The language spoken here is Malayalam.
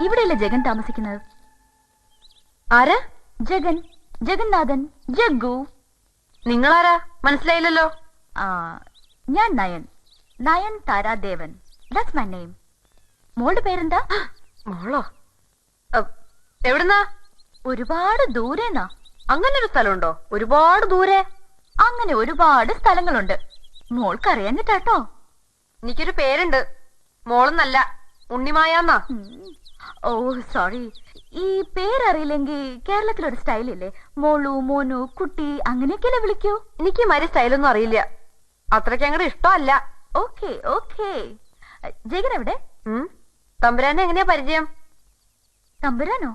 ഇവിടെയല്ലേ ജഗൻ താമസിക്കുന്നത്? ആരാ? ജഗൻ, ജഗന്നാഥൻ, ജഗ്ഗു. നിങ്ങളാരാ? മനസ്സിലായില്ലല്ലോ. ആ, ഞാൻ Nayan, Nayan Taradevan. That's my name. മോളുടെ പേരെന്താ? മോളോ? എവിടുന്നാ? ഒരുപാട് ദൂരെന്നാ. അങ്ങനെ ഒരു സ്ഥലമുണ്ടോ? ഒരുപാട് ദൂരെ? അങ്ങനെ ഒരുപാട് സ്ഥലങ്ങളുണ്ട്. മോൾക്കറിയാഞ്ഞിട്ടാട്ടോ. എനിക്കൊരു പേരുണ്ട്, മോളെന്നല്ല, ഉണ്ണിമായാന്നാ. ഓ സോറി. ഈ പേരറിയില്ലെങ്കിൽ കേരളത്തിലൊരു സ്റ്റൈലില്ലേ, മോളു, മോനു, കുട്ടി, അങ്ങനെയൊക്കെയല്ലേ വിളിക്കൂ? എനിക്ക് മാതിരി സ്റ്റൈലൊന്നും അറിയില്ല, അത്രയ്ക്ക് അങ്ങോട്ട് ഇഷ്ടമല്ല. Okay okay. ജഗൻ എവിടെ? തമ്പുരാനെ എങ്ങനെയാ പരിചയം? തമ്പുരാനോ?